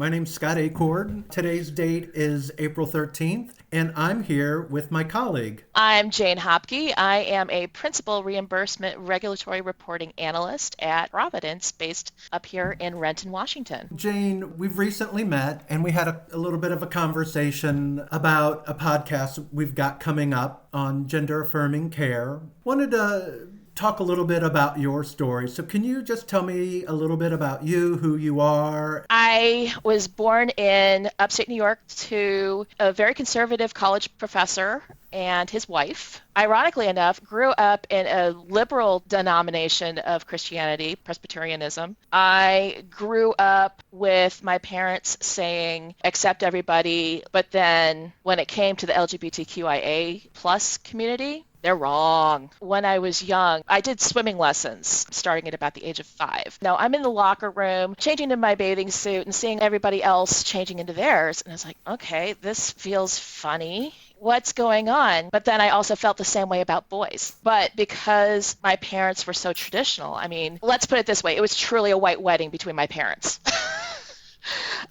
My name's Scott Acord. Today's date is April 13th, and I'm here with my colleague. I'm Jane Hopke. I am a Principal Reimbursement Regulatory Reporting Analyst at Providence, based up here in Renton, Washington. Jane, we've recently met, and we had a little bit of a conversation about a podcast we've got coming up on gender-affirming care. Wanted to talk a little bit about your story. So can you just tell me a little bit about you, who you are? I was born in upstate New York to a very conservative college professor and his wife. Ironically enough, grew up in a liberal denomination of Christianity, Presbyterianism. I grew up with my parents saying, accept everybody, but then when it came to the LGBTQIA plus community, they're wrong. When I was young, I did swimming lessons starting at about the age of 5. Now, I'm in the locker room, changing into my bathing suit and seeing everybody else changing into theirs. And I was like, okay, this feels funny. What's going on? But then I also felt the same way about boys. But because my parents were so traditional, I mean, let's put it this way, it was truly a white wedding between my parents.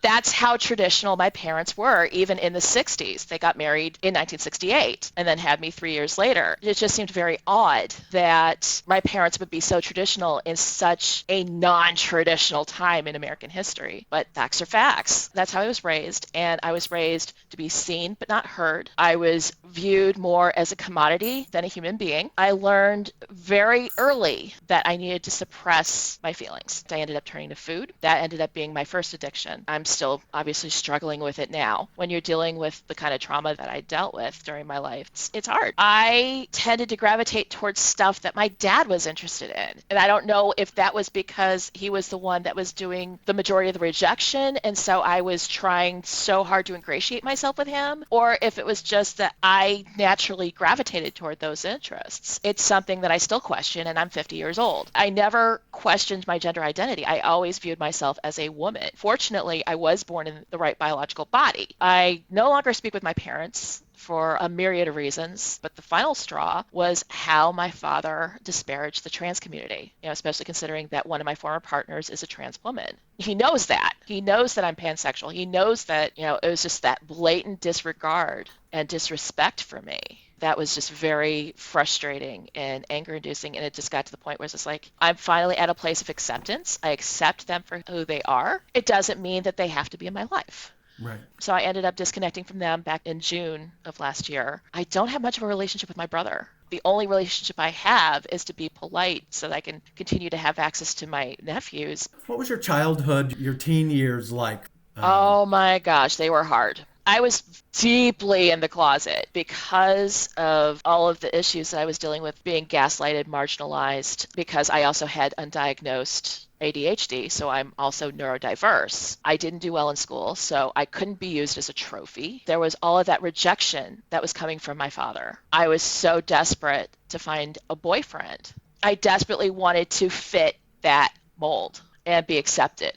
That's how traditional my parents were, even in the 60s. They got married in 1968 and then had me 3 years later. It just seemed very odd that my parents would be so traditional in such a non-traditional time in American history. But facts are facts. That's how I was raised, and I was raised to be seen but not heard. I was viewed more as a commodity than a human being. I learned very early that I needed to suppress my feelings. I ended up turning to food. That ended up being my first addiction. I'm still obviously struggling with it now. When you're dealing with the kind of trauma that I dealt with during my life, it's hard. I tended to gravitate towards stuff that my dad was interested in. And I don't know if that was because he was the one that was doing the majority of the rejection, and so I was trying so hard to ingratiate myself with him, or if it was just that I naturally gravitated toward those interests. It's something that I still question, and I'm 50 years old. I never questioned my gender identity. I always viewed myself as a woman. Fortunately, I was born in the right biological body. I no longer speak with my parents for a myriad of reasons, but the final straw was how my father disparaged the trans community, especially considering that one of my former partners is a trans woman. He knows that. He knows that I'm pansexual. He knows that, it was just that blatant disregard and disrespect for me. That was just very frustrating and anger-inducing, and it just got to the point where it's just like, I'm finally at a place of acceptance. I accept them for who they are. It doesn't mean that they have to be in my life. Right. So I ended up disconnecting from them back in June of last year. I don't have much of a relationship with my brother. The only relationship I have is to be polite so that I can continue to have access to my nephews. What was your childhood, your teen years like? Oh my gosh, they were hard. I was deeply in the closet because of all of the issues that I was dealing with, being gaslighted, marginalized, because I also had undiagnosed ADHD, so I'm also neurodiverse. I didn't do well in school, so I couldn't be used as a trophy. There was all of that rejection that was coming from my father. I was so desperate to find a boyfriend. I desperately wanted to fit that mold and be accepted,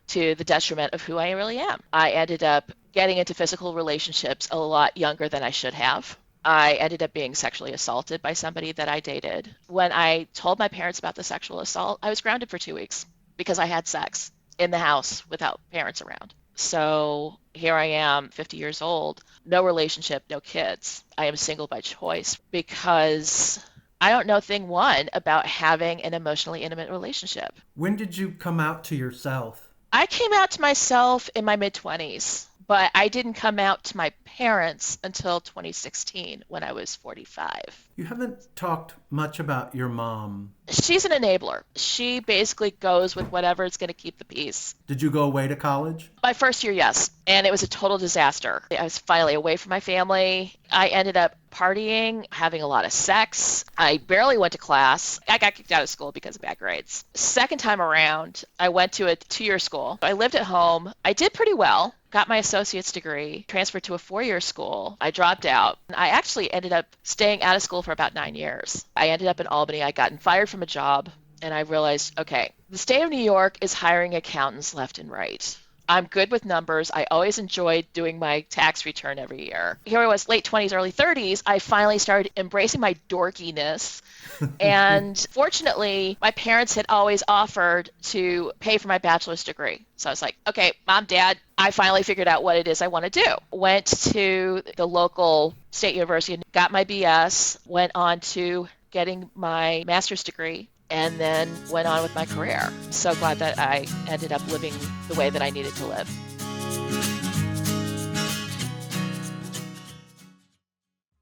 to the detriment of who I really am. I ended up getting into physical relationships a lot younger than I should have. I ended up being sexually assaulted by somebody that I dated. When I told my parents about the sexual assault, I was grounded for 2 weeks because I had sex in the house without parents around. So here I am, 50 years old, no relationship, no kids. I am single by choice because I don't know thing one about having an emotionally intimate relationship. When did you come out to yourself? I came out to myself in my mid-20s, but I didn't come out to my parents until 2016 when I was 45. You haven't talked much about your mom. She's an enabler. She basically goes with whatever is going to keep the peace. Did you go away to college? My first year, yes. And it was a total disaster. I was finally away from my family. I ended up partying, having a lot of sex. I barely went to class. I got kicked out of school because of bad grades. Second time around, I went to a 2-year school. I lived at home. I did pretty well. Got my associate's degree, transferred to a 4-year school. I dropped out. I actually ended up staying out of school for about 9 years. I ended up in Albany. I gotten fired from a job, and I realized, okay, the state of New York is hiring accountants left and right. I'm good with numbers. I always enjoyed doing my tax return every year. Here I was, late 20s, early 30s. I finally started embracing my dorkiness. And fortunately, my parents had always offered to pay for my bachelor's degree. So I was like, okay, Mom, Dad, I finally figured out what it is I want to do. Went to the local state university and got my BS, went on to getting my master's degree, and then went on with my career. So glad that I ended up living the way that I needed to live.